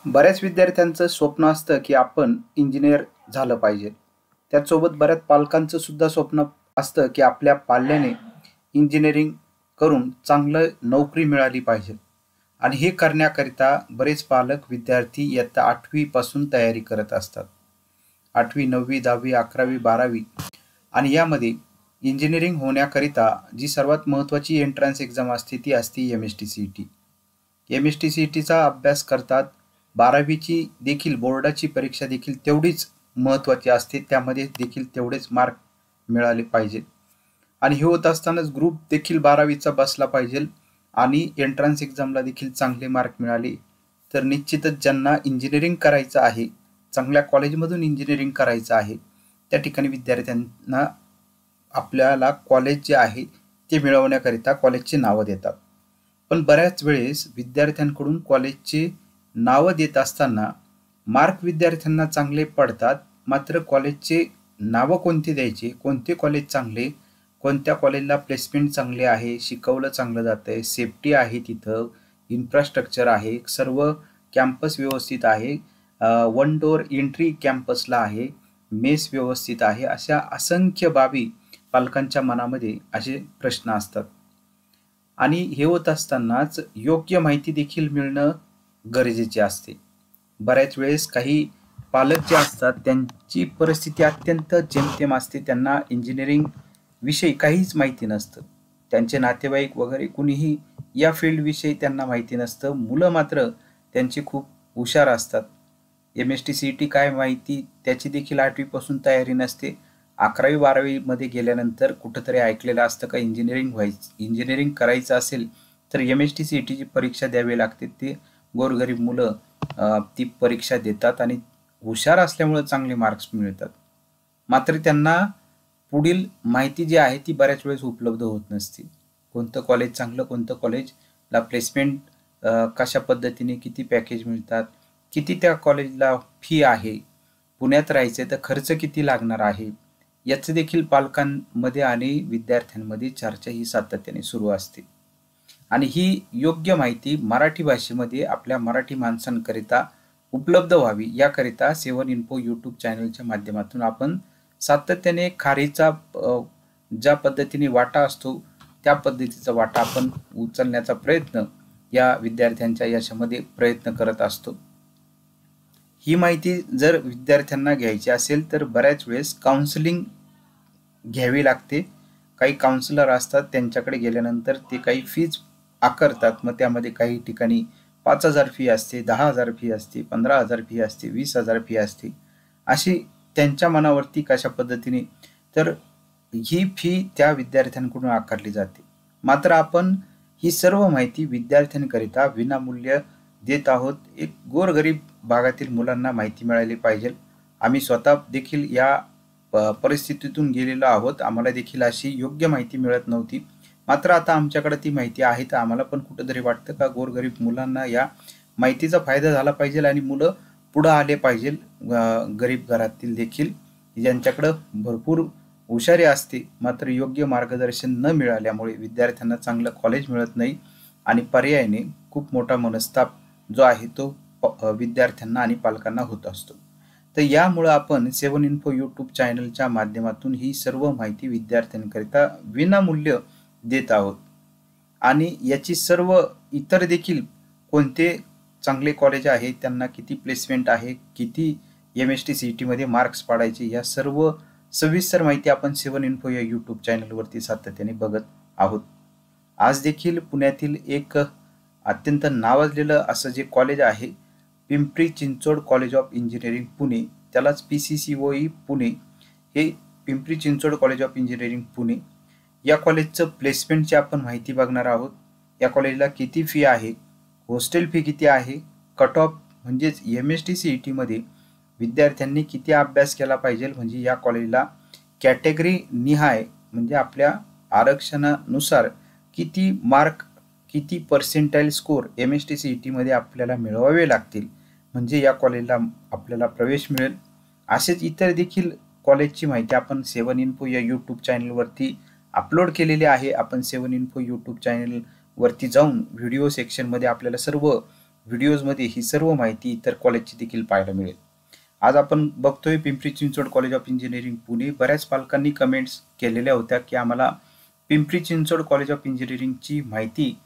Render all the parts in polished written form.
बऱ्याच विद्यार्थ्यांचं स्वप्न असतं की आपण इंजिनिअर झालं पाहिजे. त्याचसोबत बऱ्याच पालकांचं सुद्धा स्वप्न असतं की आपल्या पाल्याने इंजिनिअरिंग करून चांगलं नोकरी मिळाली पाहिजे. आणि हे करण्याकरिता बरेच पालक विद्यार्थी इयत्ता 8वी पासून तयारी करत असतात. 8वी, 9वी, 10वी, 11वी, 12वी आणि यामध्ये इंजिनिअरिंग होण्याकरिता जी सर्वात महत्त्वाची एंट्रन्स एक्झाम असते ती असते MST-CET. MST-CETचा अभ्यास करतात. 12वीची देखील बोर्डाची परीक्षा देखील तेवढीच महत्त्वाची असते. त्यामध्ये देखील तेवढेच मार्क मिळाले पाहिजेत. आणि हे होत असतानाच ग्रुप देखील 12वीचा बसला पाहिजे आणि एंट्रन्स एक्झामला देखील चांगले मार्क मिळाले तर निश्चितच ज्यांना इंजिनिअरिंग करायचं आहे, चांगल्या कॉलेजमधून इंजिनिअरिंग करायचं आहे, त्या ठिकाणी विद्यार्थ्यांना आपल्याला कॉलेज जे आहे ते मिळवण्याकरिता कॉलेजची नावं देतात. पण बऱ्याच वेळेस विद्यार्थ्यांकडून कॉलेजची नावं देत असताना मार्क विद्यार्थ्यांना चांगले पडतात, मात्र कॉलेजचे नावं कोणती द्यायची, कोणते कॉलेज चांगले, कोणत्या कॉलेजला प्लेसमेंट चांगले आहे, शिकवलं चांगलं जातंय, सेफ्टी आहे तिथं, इन्फ्रास्ट्रक्चर आहे, सर्व कॅम्पस व्यवस्थित आहे, वन डोअर एंट्री कॅम्पसला आहे, मेस व्यवस्थित आहे, अशा असंख्य बाबी पालकांच्या मनामध्ये असे प्रश्न असतात. आणि हे होत असतानाच योग्य माहिती देखील मिळणं गरजेचे असते. बऱ्याच वेळेस काही पालक जे असतात त्यांची परिस्थिती अत्यंत जेमतेम असते. त्यांना इंजिनिअरिंग विषयी काहीच माहिती नसतं. त्यांचे नातेवाईक वगैरे कुणीही या फील्डविषयी त्यांना माहिती नसतं. मुलं मात्र त्यांची खूप हुशार असतात. MST-CET काय माहिती त्याची देखील 8वी पासून तयारी नसते. 11वी 12वी मध्ये गेल्यानंतर कुठंतरी ऐकलेलं असतं का इंजिनिअरिंग करायचं असेल तर MST-CETची परीक्षा द्यावी लागते. ते गोरगरीब मुलं ती परीक्षा देतात आणि हुशार असल्यामुळे चांगले मार्क्स मिळतात. मात्र त्यांना पुढील माहिती जी आहे ती बऱ्याच वेळेस उपलब्ध होत नसते. कोणतं कॉलेज चांगलं, कोणतं कॉलेजला प्लेसमेंट कशा पद्धतीने, किती पॅकेज मिळतात, किती त्या कॉलेजला फी आहे, पुण्यात राहायचं तर खर्च किती लागणार आहे, याचं देखील पालकांमध्ये आणि विद्यार्थ्यांमध्ये चर्चा ही सातत्याने सुरू असते. आणि ही योग्य माहिती मराठी भाषेमध्ये आपल्या मराठी माणसांकरिता उपलब्ध व्हावी याकरिता 7 इन्फो यूट्यूब चॅनलच्या माध्यमातून आपण सातत्याने खारीचा ज्या पद्धतीने वाटा असतो त्या पद्धतीचा वाटा आपण उचलण्याचा प्रयत्न या विद्यार्थ्यांच्या यशामध्ये प्रयत्न करत असतो. ही माहिती जर विद्यार्थ्यांना घ्यायची असेल तर बऱ्याच वेळेस काउन्सिलिंग घ्यावी लागते. काही काउन्सिलर असतात, त्यांच्याकडे गेल्यानंतर ते काही फीज आकारतात. मग त्यामध्ये काही ठिकाणी 5,000 फी असते, 10,000 फी असते, 15,000 फी असते, 20,000 फी असते. अशी त्यांच्या मनावरती कशा पद्धतीने तर ही फी त्या विद्यार्थ्यांकडून आकारली जाते. मात्र आपण ही सर्व माहिती विद्यार्थ्यांकरिता विनामूल्य देत आहोत. एक गोरगरीब भागातील मुलांना माहिती मिळाली पाहिजे. आम्ही स्वतः देखील या परिस्थितीतून गेलेलो आहोत. आम्हाला देखील अशी योग्य माहिती मिळत नव्हती. मात्र आता आमच्याकडे ती माहिती आहे तर आम्हाला पण कुठंतरी वाटतं का गोरगरीब मुलांना या माहितीचा फायदा झाला पाहिजे आणि मुलं पुढं आले पाहिजे. गरीब घरातील देखील ज्यांच्याकडं भरपूर हुशारी असते मात्र योग्य मार्गदर्शन न मिळाल्यामुळे विद्यार्थ्यांना चांगलं कॉलेज मिळत नाही आणि पर्यायाने खूप मोठा मनस्ताप जो आहे तो विद्यार्थ्यांना आणि पालकांना होत असतो. तर यामुळं आपण 7 इन्फो यूट्यूब चॅनलच्या माध्यमातून ही सर्व माहिती विद्यार्थ्यांकरिता विनामूल्य देत आहोत. आणि याची सर्व इतर देखील कोणते चांगले कॉलेज आहे, त्यांना किती प्लेसमेंट आहे, किती MST-CET मध्ये मार्क्स पाडायचे, या सर्व सविस्तर माहिती आपण 7 इन्फो या यूट्यूब चॅनलवरती सातत्याने बघत आहोत. आज देखील पुण्यातील एक अत्यंत नावाजलेलं असं जे कॉलेज आहे, Pimpri Chinchwad college of engineering Pune, त्यालाच PCCOE पुणे, हे Pimpri Chinchwad college of engineering Pune या कॉलेजचं प्लेसमेंटची आपण माहिती बघणार आहोत. या कॉलेजला किती फी आहे, हॉस्टेल फी किती आहे, कट ऑफ म्हणजेच MST-CET मध्ये विद्यार्थ्यांनी किती अभ्यास केला पाहिजे, म्हणजे या कॉलेजला कॅटेगरी निहाय म्हणजे आपल्या आरक्षणानुसार किती मार्क, किती पर्सेंटाईल स्कोर MST-CET मध्ये आपल्याला मिळवावे लागतील म्हणजे या कॉलेजला आपल्याला प्रवेश मिळेल. असेच इतर देखील कॉलेजची माहिती आपण 7 इन्फो या यूट्यूब चॅनलवरती अपलोड केलेली आहे. आपण 7 इन्फो यूट्यूब चॅनलवरती जाऊन व्हिडिओ सेक्शनमध्ये आपल्याला सर्व व्हिडिओजमध्ये ही सर्व माहिती इतर कॉलेजची देखील पाहायला मिळेल. आज आपण बघतोय Pimpri Chinchwad college of engineering Pune. बऱ्याच पालकांनी कमेंट्स केलेल्या होत्या की आम्हाला पिंपरी चिंचवड कॉलेज ऑफ इंजिनिअरिंगची माहिती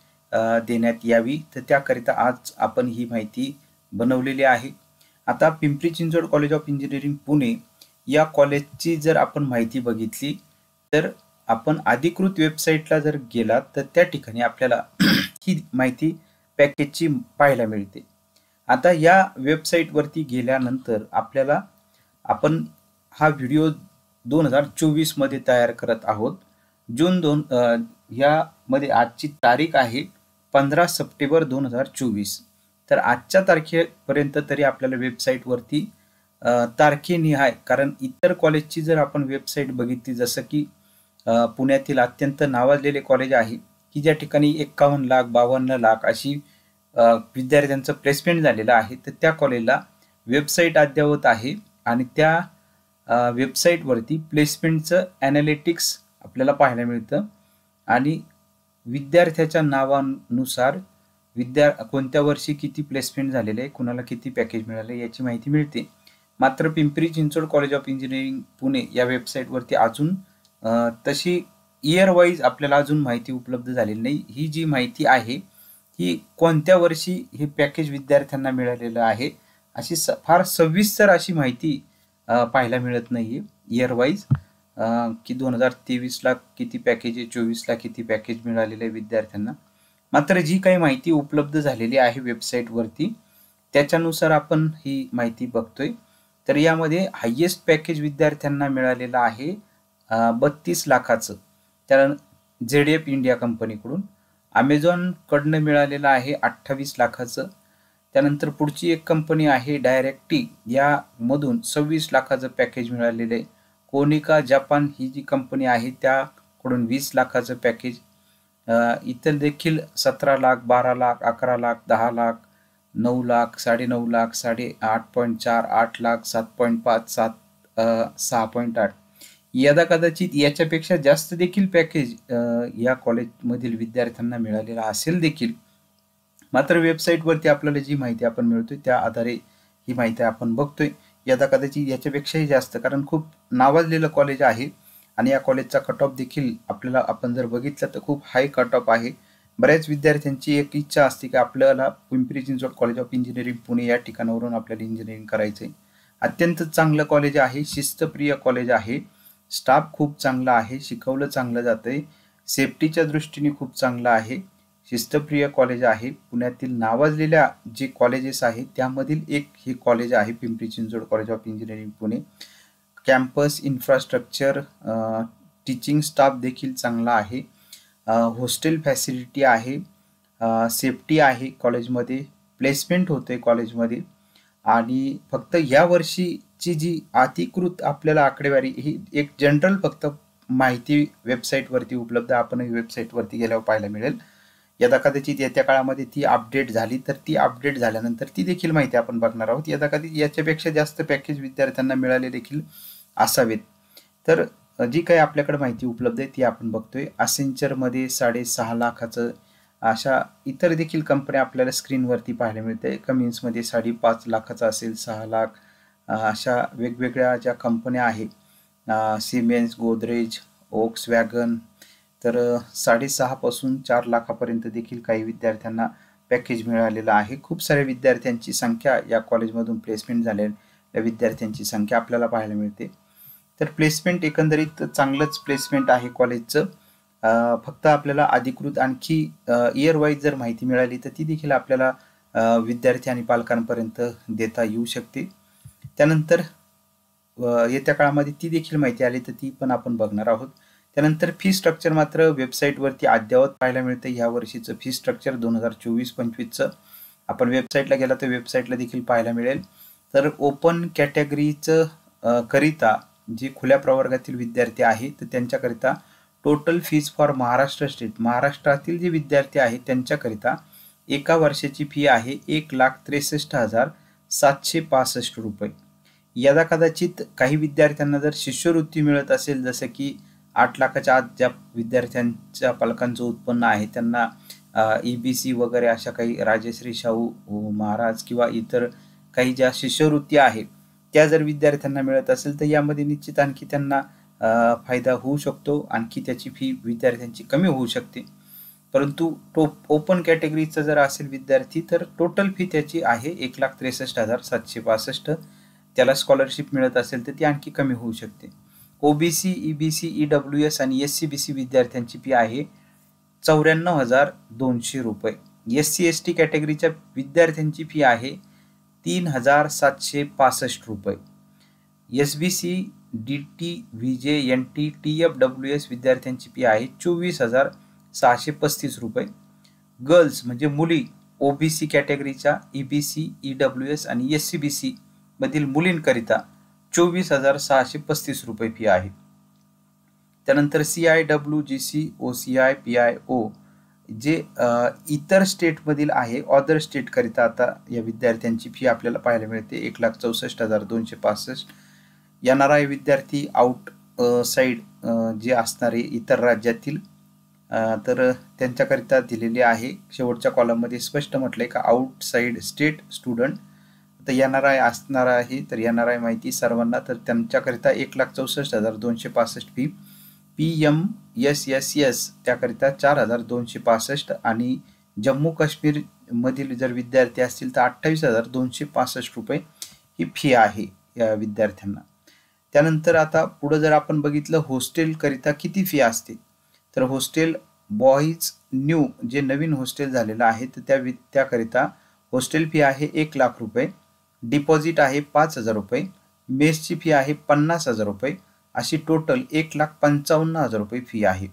देण्यात यावी, तर त्याकरिता आज आपण ही माहिती बनवलेली आहे. आता Pimpri Chinchwad college of engineering Pune या कॉलेजची जर आपण माहिती बघितली तर आपण अधिकृत वेबसाईटला जर गेलात तर त्या ठिकाणी आपल्याला ही माहिती पॅकेजची पाहायला मिळते. आता या वेबसाईटवरती गेल्यानंतर आपल्याला आपण हा व्हिडिओ 2024 मध्ये तयार करत आहोत. जून 2 यामध्ये आजची तारीख आहे 15 सप्टेंबर 2024. तर आजच्या तारखेपर्यंत तरी आपल्याला वेबसाईटवरती तारखेनिहाय, कारण इतर कॉलेजची जर आपण वेबसाईट बघितली, जसं की पुण्यातील अत्यंत नावाजलेले कॉलेज आहे की ज्या ठिकाणी 51 लाख 52 लाख अशी विद्यार्थ्यांचं प्लेसमेंट झालेलं आहे, तर त्या कॉलेजला वेबसाईट अद्ययावत आहे आणि त्या वेबसाईटवरती प्लेसमेंटचं ॲनालिटिक्स आपल्याला पाहायला मिळतं आणि विद्यार्थ्याच्या नावानुसार कोणत्या वर्षी किती प्लेसमेंट झालेले आहे, कुणाला किती पॅकेज मिळाले याची माहिती मिळते. मात्र Pimpri Chinchwad college of engineering Pune या वेबसाईटवरती अजून तशी इयर वाईज आपल्याला अजून माहिती उपलब्ध झालेली नाही. ही जी माहिती आहे ही कोणत्या वर्षी हे पॅकेज विद्यार्थ्यांना मिळालेलं आहे अशी फार सविस्तर अशी माहिती पाहायला मिळत नाहीये इयर वाईज, की 2023ला किती पॅकेज आहे, 24ला किती पॅकेज मिळालेले आहे विद्यार्थ्यांना. मात्र जी काही माहिती उपलब्ध झालेली आहे वेबसाईटवरती त्याच्यानुसार आपण ही माहिती बघतोय. तर यामध्ये हायेस्ट पॅकेज विद्यार्थ्यांना मिळालेलं आहे 32 लाखाचं, त्या ZF इंडिया कंपनीकडून. अमेझॉनकडनं मिळालेलं आहे 28 लाखाचं. त्यानंतर पुढची एक कंपनी आहे डायरेक्टी, यामधून 26 लाखाचं पॅकेज मिळालेलं आहे. कोनिका जपान ही जी कंपनी आहे त्याकडून 20 लाखाचं पॅकेज. इतर देखील 17 लाख 12 लाख 11 लाख 10 लाख 9 लाख 9.5 लाख 8.4 8 लाख 7.5 6.8 यदा कदाचित याच्यापेक्षा जास्त देखील पॅकेज या कॉलेजमधील विद्यार्थ्यांना मिळालेला असेल देखील. मात्र वेबसाईटवरती आपल्याला जी माहिती आपण मिळतोय त्या आधारे ही माहिती आपण बघतोय. यदा कदाचित याच्यापेक्षाही जास्त, कारण खूप नावाजलेलं कॉलेज आहे आणि या कॉलेजचा कट ऑफ देखील आपल्याला आपण जर बघितलं तर खूप हाय कट ऑफ आहे. बऱ्याच विद्यार्थ्यांची एक इच्छा असते की आपल्याला Pimpri Chinchwad college of engineering Pune या ठिकाणावरून आपल्याला इंजिनिअरिंग करायचंय. अत्यंत चांगलं कॉलेज आहे, शिस्तप्रिय कॉलेज आहे, स्टाफ खूप चांगला आहे, शिकवलं चांगलं जातंय, सेफ्टीच्या दृष्टीने खूप चांगलं आहे, शिस्तप्रिय कॉलेज आहे. पुण्यातील नावाजलेल्या जे कॉलेजेस आहेत त्यामधील एक हे कॉलेज आहे Pimpri Chinchwad college of engineering Pune. Campus infrastructure, teaching staff देखील चांगला आहे, हॉस्टेल फॅसिलिटी आहे, सेफ्टी आहे कॉलेजमध्ये, प्लेसमेंट होते कॉलेजमध्ये. आणि फक्त या वर्षीची जी अधिकृत आपल्याला आकडेवारी ही एक जनरल फक्त माहिती वेबसाईटवरती उपलब्ध, आपण वेबसाईटवरती गेल्यावर पाहायला मिळेल. यदा कदाचित येत्या काळामध्ये ती अपडेट झाली तर ती अपडेट झाल्यानंतर ती देखील माहिती आपण बघणार आहोत. यदा कदाचित याच्यापेक्षा जास्त पॅकेज विद्यार्थ्यांना मिळाले देखील असावेत. तर जी काही आपल्याकडे माहिती उपलब्ध आहे ती आपण बघतोय. असेंचरमध्ये 6.5 लाखाचं, अशा इतर देखील कंपन्या आपल्याला स्क्रीनवरती पाहायला मिळते. कमिन्समध्ये 5.5 लाखाचं असेल, 6 लाख, अशा वेगवेगळ्या ज्या कंपन्या आहेत, सिमेन्स, गोदरेज, ओक्सवॅगन, तर 6.5 पासून 4 लाखापर्यंत देखील काही विद्यार्थ्यांना पॅकेज मिळालेलं आहे. खूप साऱ्या विद्यार्थ्यांची संख्या या कॉलेजमधून प्लेसमेंट झालेल्या विद्यार्थ्यांची संख्या आपल्याला पाहायला मिळते. तर प्लेसमेंट एकंदरीत चांगलंच प्लेसमेंट आहे कॉलेजचं. फक्त आपल्याला अधिकृत आणखी इयर वाईज जर माहिती मिळाली तर ती देखील आपल्याला विद्यार्थी आणि पालकांपर्यंत देता येऊ शकते. त्यानंतर येत्या काळामध्ये ती देखील माहिती आली तर ती पण आपण बघणार आहोत. त्यानंतर फी स्ट्रक्चर मात्र वेबसाईटवरती अद्ययावत पाहायला मिळतं. या वर्षीचं फी स्ट्रक्चर 2024-25चं आपण वेबसाईटला गेला तर वेबसाईटला देखील पाहायला मिळेल. तर ओपन कॅटेगरीचं करिता जे खुल्या प्रवर्गातील विद्यार्थी आहेत तर त्यांच्याकरिता total fees for Maharashtra state, महाराष्ट्रातील जे विद्यार्थी आहेत त्यांच्याकरिता एका वर्षाची फी आहे 1,63,765 रुपये. यदा कदाचित काही विद्यार्थ्यांना जर शिष्यवृत्ती मिळत असेल, जसं की 8 लाखाच्या आत ज्या विद्यार्थ्यांच्या पालकांचं उत्पन्न आहे त्यांना EBC वगैरे अशा काही राजश्री शाहू महाराज किंवा इतर काही ज्या शिष्यवृत्ती आहे त्या जर विद्यार्थ्यांना मिळत असेल तर यामध्ये निश्चित आणखी त्यांना फायदा होऊ शकतो, आणखी त्याची फी विद्यार्थ्यांची कमी होऊ शकते. परंतु ओपन कॅटेगरीचा जर असेल विद्यार्थी तर टोटल फी त्याची आहे 1,63,765. त्याला स्कॉलरशिप मिळत असेल तर ती आणखी कमी होऊ शकते. OBC, EBC, EWS आणि SCBC विद्यार्थ्यांची फी आहे 94,200 रुपये. SC ST कॅटेगरीच्या विद्यार्थ्यांची फी आहे 3,765 रुपये. SBC, DT, VJ, NT, TFWS विद्यार्थ्यांची फी आहे 24,635 रुपये. गर्ल्स म्हणजे मुली OBC कॅटेगरीच्या EBC, EWS आणि SCBC मधील मुलींकरिता 24,635 रुपये फी आहे. त्यानंतर CIWGC, OCI, PIO जे इतर स्टेटमधील आहे, अदर स्टेटकरिता आता या विद्यार्थ्यांची फी आपल्याला पाहायला मिळते 1,64,265. NRI विद्यार्थी आउट साईड जे असणारे इतर राज्यातील तर त्यांच्याकरिता दिलेले आहे. शेवटच्या कॉलममध्ये स्पष्ट म्हटलंय का आउटसाईड स्टेट स्टुडंट तर NRI असणार आहे. तर NRI माहिती सर्वांना, तर त्यांच्याकरिता 1,64,265 फी. PMSSS त्याकरिता 4,265 आणि जम्मू काश्मीर मधील जर विद्यार्थी असतील तर 28,265 रुपये ही फी आहे या विद्यार्थ्यांना. त्यानंतर आता पुढे जर आपण बघितलं हॉस्टेल करिता किती फी असते तर हॉस्टेल बॉईज न्यू जे नवीन हॉस्टेल झालेलं आहे तर त्याकरिता हॉस्टेल फी आहे 1,00,000 रुपये. डिपॉझिट आहे 5,000 रुपये. मेसची फी आहे 50,000 रुपये. अशी टोटल 1,55,000 रुपये फी आहे.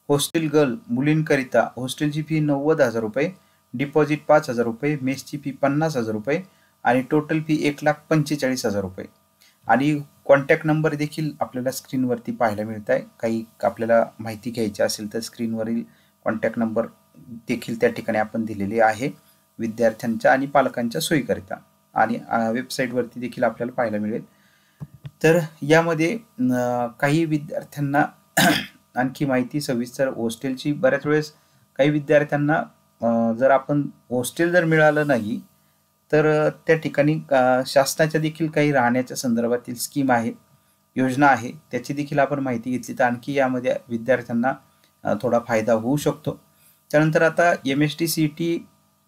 हॉस्टेल गर्ल मुलींकरिता हॉस्टेलची फी 90,000 रुपये, डिपॉझिट 5,000 रुपये, मेसची फी 50,000 रुपये आणि टोटल फी 1,45,000 रुपये. आणि कॉन्टॅक्ट नंबर देखील आपल्याला स्क्रीनवरती पाहायला मिळत आहे. काही आपल्याला माहिती घ्यायची असेल तर स्क्रीनवरील कॉन्टॅक्ट नंबर देखील त्या ठिकाणी आपण दिलेले आहे विद्यार्थ्यांच्या आणि पालकांच्या सोयीकरिता, आणि वेबसाईटवरती देखील आपल्याला पाहायला मिळेल. तर यामध्ये काही विद्यार्थ्यांना आणखी माहिती सविस्तर हॉस्टेलची, बऱ्याच वेळेस काही विद्यार्थ्यांना जर आपण हॉस्टेल जर मिळालं नाही तर त्या ठिकाणी शासनाच्या देखील काही राहण्याच्या संदर्भातील स्कीम आहे, योजना आहे, त्याची देखील आपण माहिती घेतली तर आणखी यामध्ये विद्यार्थ्यांना थोडा फायदा होऊ शकतो. त्यानंतर आता MST CET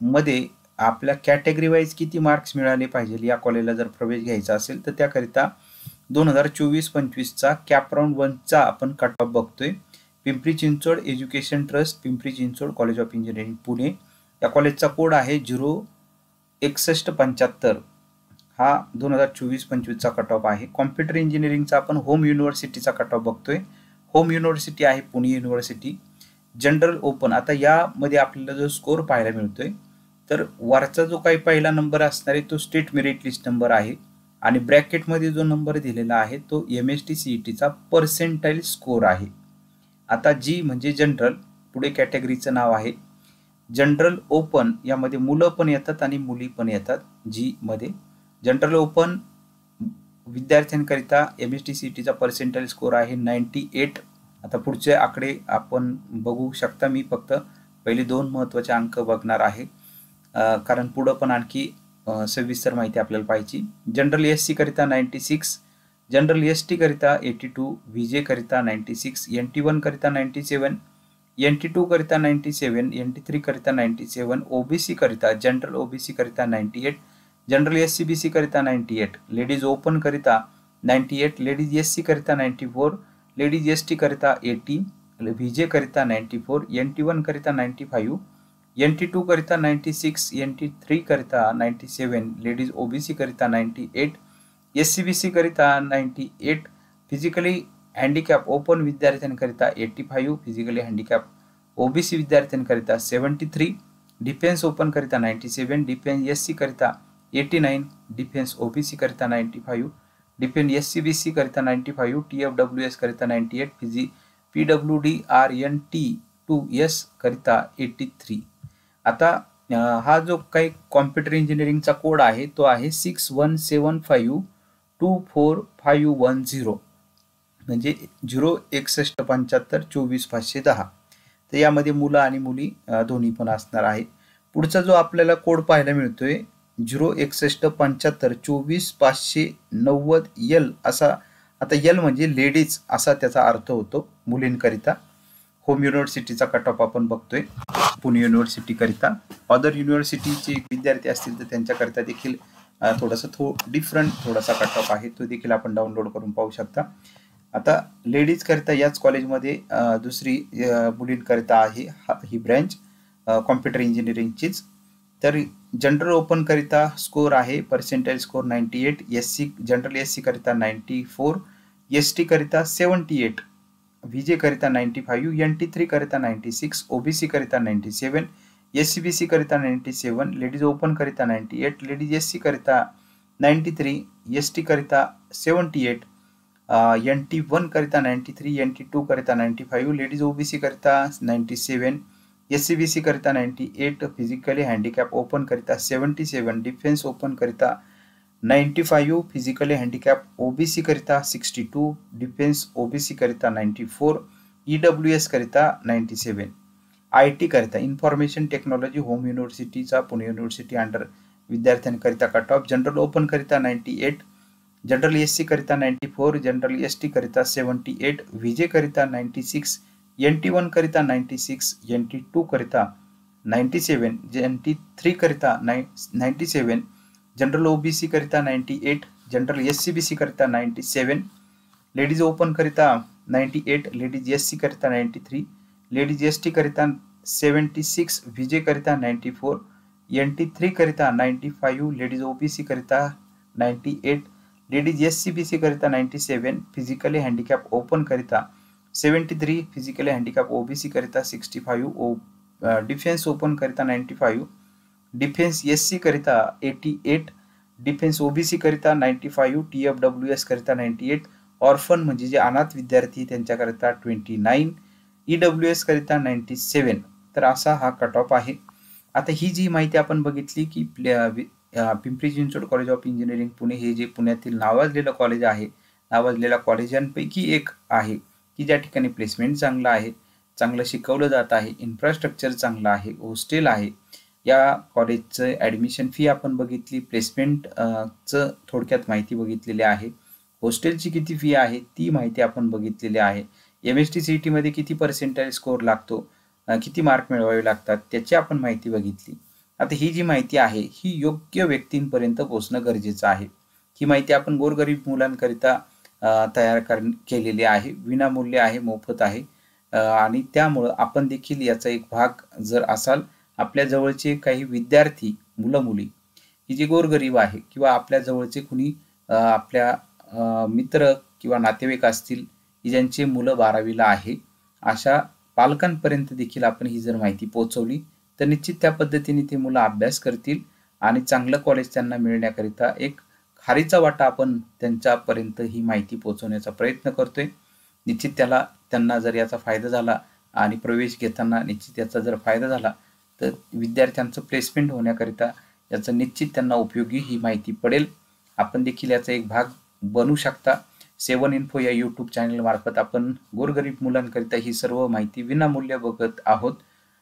मध्ये आपल्या कॅटेगरी वाईज किती मार्क्स मिळाले पाहिजे या कॉलेजला जर प्रवेश घ्यायचा असेल तर त्याकरिता 2024-25चा कॅप राऊंड 1चा आपण कट ऑफ बघतोय. Pimpri Chinchwad education trust, Pimpri Chinchwad college of engineering Pune, या कॉलेजचा कोड आहे 06175. हा 2024-25चा कट ऑफ आहे. कॉम्प्युटर इंजिनिअरिंगचा आपण होम युनिव्हर्सिटीचा कट ऑफ बघतोय. होम युनिव्हर्सिटी आहे पुणे युनिव्हर्सिटी. जनरल ओपन, आता यामध्ये आपल्याला जो स्कोर पाहायला मिळतोय तर वरचा जो काही पहिला नंबर असणार आहे तो स्टेट मेरिट लिस्ट नंबर आहे आणि ब्रॅकेटमध्ये जो नंबर दिलेला आहे तो MST CETचा पर्सेंटाईल स्कोर आहे. आता जी म्हणजे जनरल, पुढे कॅटेगरीचं नाव आहे जनरल ओपन. यामध्ये मुलं पण येतात आणि मुली पण येतात. जी मध्ये जनरल ओपन विद्यार्थ्यांकरिता MST CETचा पर्सेंटाईल स्कोर आहे 98. आता पुढचे आकडे आपण बघू शकता. मी फक्त पहिले 2 महत्त्वाचे अंक बघणार आहे कारण पुढं पण आणखी सविस्तर माहिती आपल्याला पाहिजे. जनरल SC करिता 96, जनरल ST करिता 82, VJ करिता 96, NT1 करिता 97, NT2 करिता 97, NT3 करिता 97, OBC करिता जनरल OBC करिता 98, जनरल SCBC करिता 98, लेडीज ओपन करिता 98, लेडीज SC करिता 94, लेडीज ST करिता 80, VJ करिता 94, NT1 करिता 95, NT2 करिता 96, NT3 करिता 97, लेडीज OBC करिता 98, SCBC करिता 98, फिजिकली हँडिकॅप ओपन विद्यार्थ्यांकरिता 85, फिजिकली हँडिकॅप OBC विद्यार्थ्यांकरिता 73, डिफेन्स ओपन करिता 97, डिफेन्स SC करिता 89, डिफेन्स OBC करिता 95, डिफेन्स SCBC करिता 95, TFWS करिता 98, PWD RNT2S करिता 83. आता हा जो काही कॉम्प्युटर इंजिनिअरिंगचा कोड आहे तो आहे 6175245510 म्हणजे 06175245510. तर यामध्ये मुलं आणि मुली दोन्ही पण असणार आहे. पुढचा जो आपल्याला कोड पाहायला मिळतोय 0617524 590 L असा. आता L म्हणजे लेडीज असा त्याचा अर्थ होतो मुलींकरिता. होम युनिव्हर्सिटीचा कट ऑफ आपण बघतोय पुणे युनिव्हर्सिटीकरिता. अदर युनिव्हर्सिटीचे विद्यार्थी असतील तर त्यांच्याकरिता देखील थोडासा डिफरंट थोडासा कट ऑफ आहे, तो देखील आपण डाउनलोड करून पाहू शकता. आता लेडीज करिता याच कॉलेजमध्ये दुसरी मुलींकरिता आहे ही ब्रँच कॉम्प्युटर इंजिनिअरिंगचीच. तर जनरल ओपन करिता स्कोर आहे percentile score 98, SC general SC करिता 94, ST करिता 78, VJ करिता 95, NT3 करिता 96, OBC करिता 97, SCBC करिता 97, लेडीज ओपन करिता 98, लेडीज SC करिता 93, ST करिता 78, NT1 करिता 93, NT2 करिता 95, लेडीज OBC करिता 97, SCBC करिता 98, फिजिकली हँडिकॅप ओपन करिता 77, डिफेन्स ओपन करिता 95, फिजिकली हँडिकॅप OBC करिता 62, डिफेन्स OBC करिता 94, EWS करिता 97, IT करिता इन्फॉर्मेशन टेक्नॉलॉजी होम युनिव्हर्सिटीचा पुणे युनिव्हर्सिटी अंडर विद्यार्थ्यांकरिता कट ऑफ जनरल ओपन करिता 98, जनरल SC करिता 94, जनरल ST करिता 78, VJ करिता 96, NT1 करिता 96, NT2 करिता 97, NT3 करिता 97, जनरल OBC करिता 98, जनरल SCBC करिता 97, लेडीज ओपन करिता 98, लेडीज SC करिता 93, लेडीज ST करिता 76, VJ करिता 94, NT3 करिता 95, लेडीज OBC करिता 98, लेडीज SCBC करिता 97, फिजिकली हँडिकॅप ओपन करिता 73, फिजिकली हँडिकॅप OBC करिता 65, डिफेन्स ओपन करिता 95, डिफेन्स SC करिता 88, डिफेन्स OBC करिता 95, TFWS करिता 98, ऑर्फन म्हणजे जे अनाथ विद्यार्थी त्यांच्याकरिता 29, EWS करिता 97. तर असा हा कट ऑफ आहे. आता ही जी माहिती आपण बघितली की Pimpri Chinchwad college of engineering Pune हे जे पुण्यातील नावाजलेलं कॉलेज आहे, नावाजलेल्या कॉलेजांपैकी एक आहे की ज्या ठिकाणी प्लेसमेंट चांगलं आहे, चांगलं शिकवलं जात आहे, इन्फ्रास्ट्रक्चर चांगलं आहे, हॉस्टेल आहे. या कॉलेजचं ॲडमिशन फी आपण बघितली, प्लेसमेंटचं थोडक्यात माहिती बघितलेली आहे, हॉस्टेलची किती फी आहे ती माहिती आपण बघितलेली आहे, MST CET मध्ये किती पर्सेंटाइल स्कोर लागतो, किती मार्क मिळवावे लागतात त्याची आपण माहिती बघितली. आता ही जी माहिती आहे ही योग्य व्यक्तींपर्यंत पोहोचणं गरजेचं आहे. ही माहिती आपण गोरगरीब मुलांकरिता तयार केलेली आहे, विनामूल्य आहे, मोफत आहे. आणि त्यामुळं आपण देखील याचा एक भाग जर असाल, आपल्या जवळचे काही विद्यार्थी मुलं मुली की जे गोरगरीब आहे किंवा आपल्या जवळचे कुणी आपल्या मित्र किंवा नातेवाईक असतील की ज्यांचे मुलं 12वीला आहे, अशा पालकांपर्यंत देखील आपण ही जर माहिती पोहोचवली तर निश्चित त्या पद्धतीने ते मुलं अभ्यास करतील आणि चांगलं कॉलेज त्यांना मिळण्याकरिता एक खारीचा वाटा आपण त्यांच्यापर्यंत ही माहिती पोहोचवण्याचा प्रयत्न करतोय. निश्चित त्यांना जर याचा फायदा झाला आणि प्रवेश घेताना निश्चित याचा जर फायदा झाला तर विद्यार्थ्यांचं प्लेसमेंट होण्याकरिता याचा निश्चित त्यांना उपयोगी ही माहिती पडेल. आपण देखील याचा एक भाग बनू शकता. 7 इन्फो या यूट्यूब चॅनल मार्फत आपण गोरगरीब मुलांकरिता ही सर्व माहिती विनामूल्य बघत आहोत.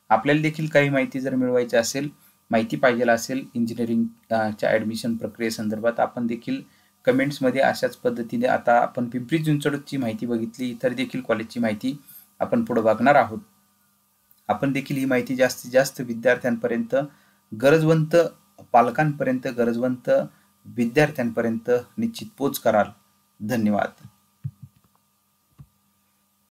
आपल्याला देखील काही माहिती जर मिळवायची असेल, माहिती पाहिजे असेल इंजिनिअरिंगच्या ॲडमिशन प्रक्रियेसंदर्भात, आपण देखील कमेंट्समध्ये अशाच पद्धतीने, आता आपण पिंपरी चिंचवडची माहिती बघितली, इतर देखील कॉलेजची माहिती आपण पुढे बघणार आहोत. आपण देखील ही माहिती जास्तीत जास्त विद्यार्थ्यांपर्यंत, गरजवंत पालकांपर्यंत, गरजवंत विद्यार्थ्यांपर्यंत निश्चित पोच कराल. धन्यवाद.